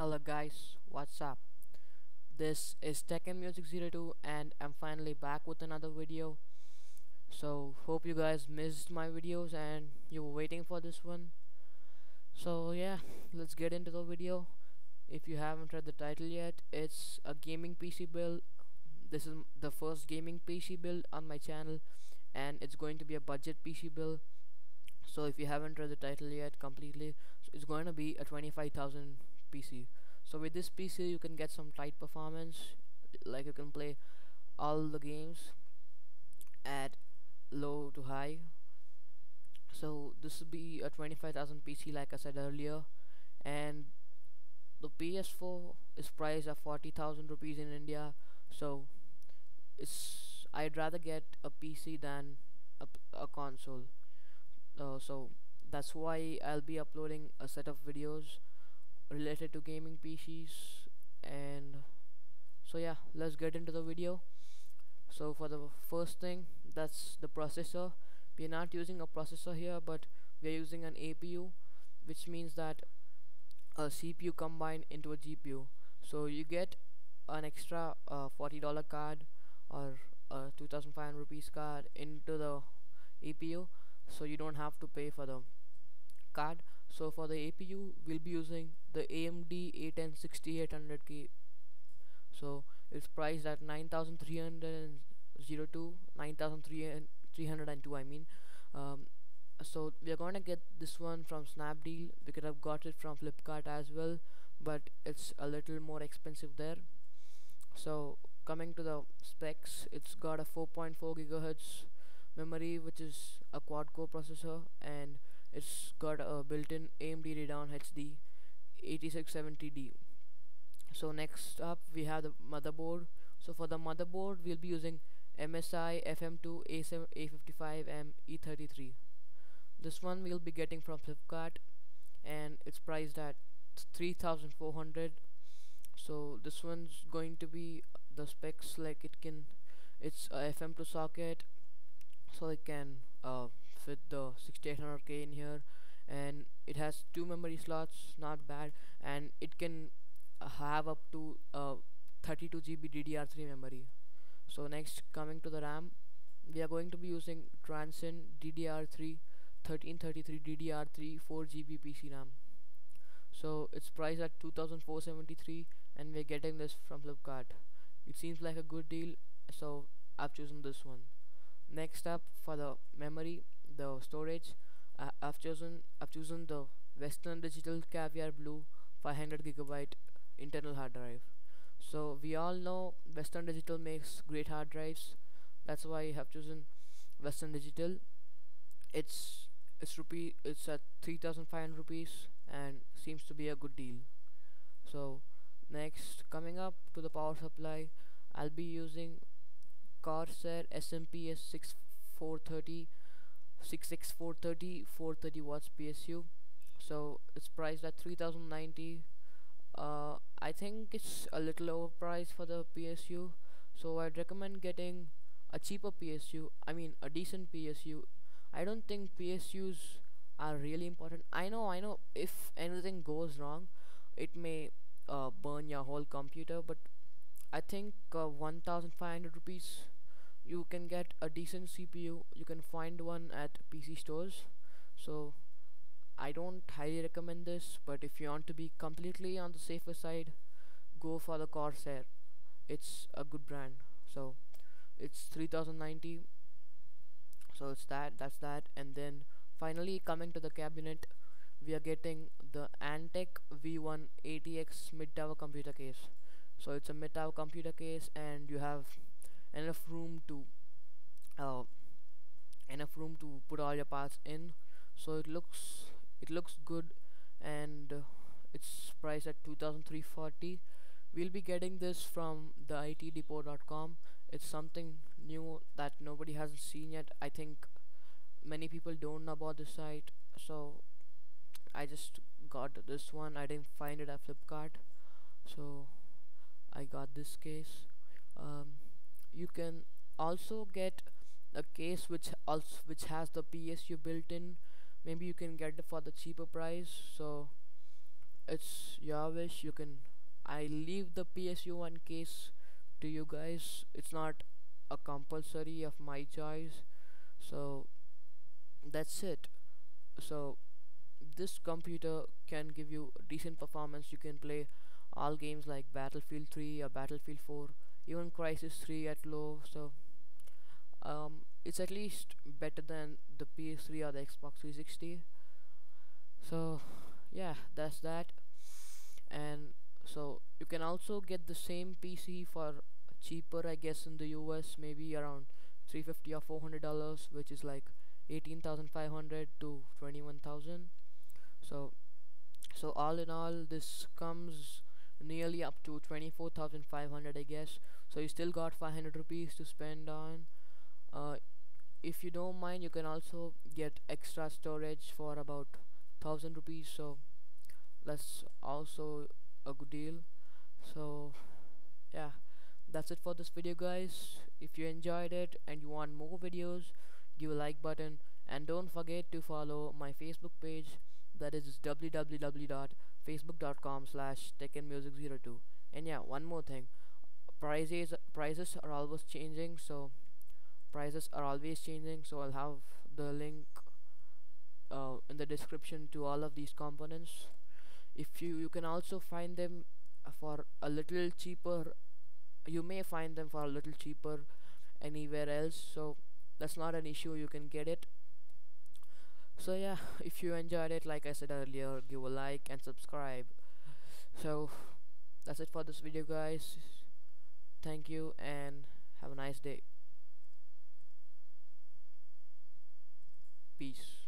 Hello guys, what's up? This is Tekken Music 02 and I'm finally back with another video. So hope you guys missed my videos and you were waiting for this one. So yeah, let's get into the video. If you haven't read the title yet, it's a gaming PC build. This is the first gaming PC build on my channel and it's going to be a budget PC build. So if you haven't read the title yet completely, so it's going to be a 25,000 PC. So with this PC you can get some tight performance, like you can play all the games at low to high. So this will be a 25,000 PC like I said earlier, and the PS4 is priced at 40,000 rupees in India. So I'd rather get a PC than a console. So that's why I'll be uploading a set of videos related to gaming PCs. And so yeah, let's get into the video. So for the first thing, that's the processor. We're not using a processor here, but we're using an APU, which means that a CPU combined into a GPU. So you get an extra $40 card or a 2,500 rupees card into the APU, so you don't have to pay for the card. So for the APU we'll be using the AMD A10 6800K. So it's priced at 9,302, 9,302 I mean. So we are gonna get this one from Snapdeal. We could have got it from Flipkart as well, but it's a little more expensive there. So coming to the specs, it's got a 4.4 gigahertz memory, which is a quad core processor, and it's got a built-in AMD Radeon HD 8670D. So next up we have the motherboard. So for the motherboard we'll be using MSI FM2 A55M E33. This one we'll be getting from Flipkart and it's priced at 3,400. So this one's going to be the specs, like it's a FM2 socket, so it can fit the 6800K in here, and it has two memory slots, not bad, and it can have up to 32 GB DDR3 memory. So next, coming to the RAM, we are going to be using Transcend DDR3 1333 DDR3 4 GB PC RAM. So it's priced at 2,473 and we're getting this from Flipkart. It seems like a good deal, so I've chosen this one. Next up, for the memory, the storage, I've chosen the Western Digital Caviar Blue 500 gigabyte internal hard drive. So we all know Western Digital makes great hard drives. That's why I have chosen Western Digital. It's at 3,500 rupees and seems to be a good deal. So next, coming up to the power supply, I'll be using Corsair SMPS 6430 66430 430 watts PSU. So it's priced at 3,090. I think it's a little overpriced for the PSU, so I'd recommend getting a cheaper PSU, I mean a decent PSU. I don't think PSUs are really important. I know if anything goes wrong it may burn your whole computer, but I think 1,500 rupees you can get a decent CPU. You can find one at PC stores. So I don't highly recommend this, but if you want to be completely on the safer side, go for the Corsair. It's a good brand. So it's 3,090. So that's that. And then finally, coming to the cabinet, we are getting the Antec V1 ATX mid-tower computer case. So it's a mid-tower computer case and you have enough room to put all your parts in. So it looks good, and it's priced at 2,340. We'll be getting this from the itdepot.com. It's something new that nobody hasn't seen yet. I think many people don't know about this site, so I just got this one. I didn't find it at Flipkart, so I got this case. You can also get a case which has the PSU built in. Maybe you can get it for the cheaper price. So it's your wish. You can, I leave the PSU1 case to you guys. It's not a compulsory of my choice. So that's it. So this computer can give you decent performance. You can play all games like Battlefield 3 or Battlefield 4, even Crisis 3 at low. So it's at least better than the PS3 or the Xbox 360. So yeah, that's that. And so you can also get the same PC for cheaper, I guess, in the US, maybe around 350 or $400, which is like 18,500 to 21,000. So so all in all, this comes nearly up to 24,500, I guess. So you still got 500 rupees to spend on. uh, if you don't mind, you can also get extra storage for about 1000 rupees. So that's also a good deal. So yeah, that's it for this video, guys. If you enjoyed it and you want more videos, give a like button, and don't forget to follow my Facebook page, that is www.facebook.com/tekkenmusic02. And yeah, one more thing, prices are always changing. So I'll have the link in the description to all of these components. If you can also find them for a little cheaper. You may find them for a little cheaper anywhere else, so that's not an issue. You can get it. So yeah, if you enjoyed it, like I said earlier, give a like and subscribe. So that's it for this video, guys. Thank you and have a nice day. Peace.